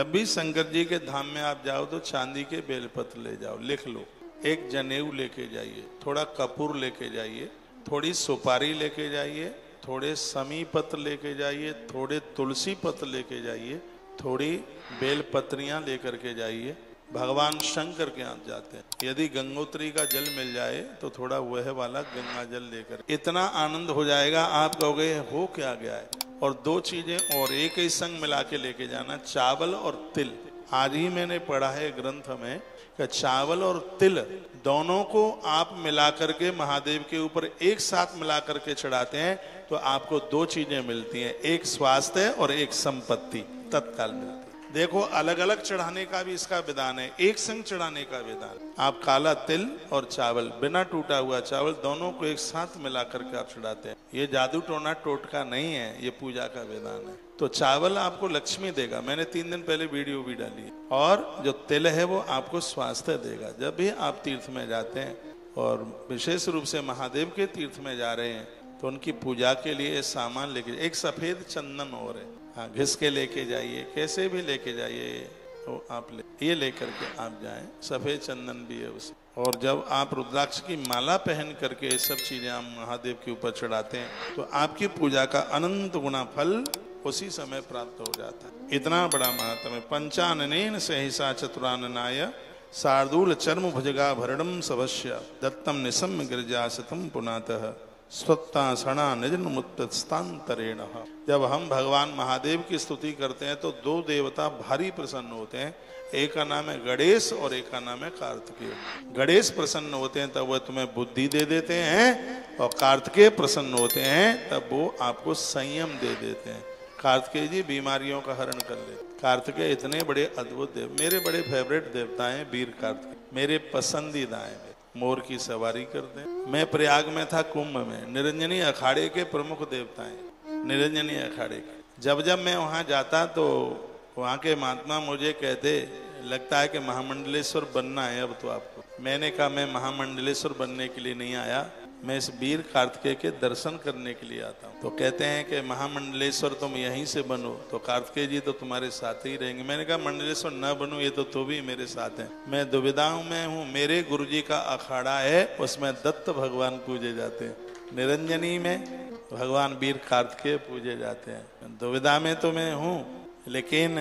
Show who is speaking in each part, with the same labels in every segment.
Speaker 1: जब भी शंकर जी के धाम में आप जाओ तो चांदी के बेलपत्र ले जाओ, लिख लो। एक जनेऊ लेके जाइए, थोड़ा कपूर लेके जाइए, थोड़ी सुपारी लेके जाइए, थोड़े समी पत्र लेके जाइए, थोड़े तुलसी पत्र लेके जाइए, थोड़ी बेलपत्रियां लेकर के जाइए। भगवान शंकर के यहाँ जाते हैं, यदि गंगोत्री का जल मिल जाए तो थोड़ा वह वाला गंगा जल लेकर, इतना आनंद हो जाएगा आप कहोगे हो क्या गया है। और दो चीजें और एक ही संग मिला के लेके जाना, चावल और तिल। आज ही मैंने पढ़ा है ग्रंथ में कि चावल और तिल दोनों को आप मिला करके महादेव के ऊपर एक साथ मिला करके चढ़ाते हैं तो आपको दो चीजें मिलती हैं, एक स्वास्थ्य और एक संपत्ति तत्काल मिलती है। देखो अलग अलग चढ़ाने का भी इसका विधान है, एक संग चढ़ाने का विधान। आप काला तिल और चावल, बिना टूटा हुआ चावल, दोनों को एक साथ मिला करके आप चढ़ाते हैं। ये जादू टोना टोटका नहीं है, ये पूजा का विधान है। तो चावल आपको लक्ष्मी देगा, मैंने 3 दिन पहले वीडियो भी डाली। और जो तिल है वो आपको स्वास्थ्य देगा। जब भी आप तीर्थ में जाते हैं और विशेष रूप से महादेव के तीर्थ में जा रहे हैं तो उनकी पूजा के लिए सामान लेके, एक सफेद चंदन और है, हाँ घिस के लेके जाइए, कैसे भी लेके जाइए, तो आप ये लेकर के आप जाएं। सफेद चंदन भी है उसमें। और जब आप रुद्राक्ष की माला पहन करके ये सब चीजें आप महादेव के ऊपर चढ़ाते हैं तो आपकी पूजा का अनंत गुना फल उसी समय प्राप्त हो जाता है। इतना बड़ा महात्म है। पंचाननेन सहसा चतुराननाय शार्दूल चर्म भुजगा भरणम सवश्य दत्तम निसम गिरिजासतम पुनातः स्वत्ता सणा निजन्मुत्तस्तांतरेण। जब हम भगवान महादेव की स्तुति करते हैं तो दो देवता भारी प्रसन्न होते हैं, एक का नाम है गणेश और एक का नाम है कार्तिकेय। गणेश प्रसन्न होते हैं तब वह तुम्हें बुद्धि दे देते हैं और कार्तिकेय प्रसन्न होते हैं तब वो आपको संयम दे देते हैं। कार्तिकेय जी बीमारियों का हरण कर लेते। कार्तिकेय इतने बड़े अद्भुत देव, मेरे बड़े फेवरेट देवता हैं वीर कार्तिकेय, मेरे पसंदीदा हैं। मोर की सवारी करते हैं। मैं प्रयाग में था कुंभ में, निरंजनी अखाड़े के प्रमुख देवता हैं, निरंजनी अखाड़े के। जब जब मैं वहां जाता तो वहां के महात्मा मुझे कहते लगता है कि महामंडलेश्वर बनना है अब तो आपको। मैंने कहा मैं महामंडलेश्वर बनने के लिए नहीं आया, मैं इस वीर कार्तिकेय के दर्शन करने के लिए आता हूँ। तो कहते हैं कि महामंडलेश्वर तुम यहीं से बनो तो कार्तिकेय जी तो तुम्हारे साथ ही रहेंगे। मैंने कहा मंडलेश्वर न बनूं ये तो भी मेरे साथ हैं। मैं दुविधाओं में हूँ, मेरे गुरुजी का अखाड़ा है उसमें दत्त भगवान पूजे जाते हैं, निरंजनी में भगवान वीर कार्तिकेय पूजे जाते हैं। दुविधा में तो मैं हूँ, लेकिन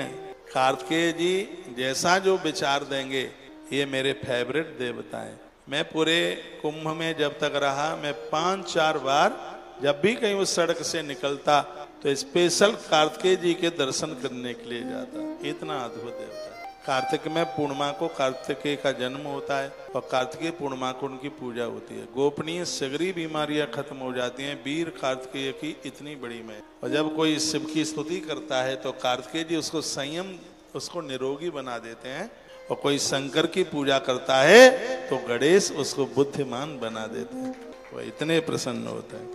Speaker 1: कार्तिकेय जी जैसा जो विचार देंगे ये मेरे फेवरेट देवता हैं। मैं पूरे कुंभ में जब तक रहा मैं 5-4 बार जब भी कहीं उस सड़क से निकलता तो स्पेशल कार्तिकेय जी के दर्शन करने के लिए जाता। इतना अद्भुत देवता है। कार्तिक में पूर्णिमा को कार्तिकेय का जन्म होता है और कार्तिकेय पूर्णिमा को उनकी पूजा होती है। गोपनीय सगरी बीमारियां खत्म हो जाती हैं वीर कार्तिकेय की इतनी बड़ी में। और जब कोई शिव की स्तुति करता है तो कार्तिकेय जी उसको संयम, उसको निरोगी बना देते हैं। और कोई शंकर की पूजा करता है तो गणेश उसको बुद्धिमान बना देते हैं। वो इतने प्रसन्न होते हैं।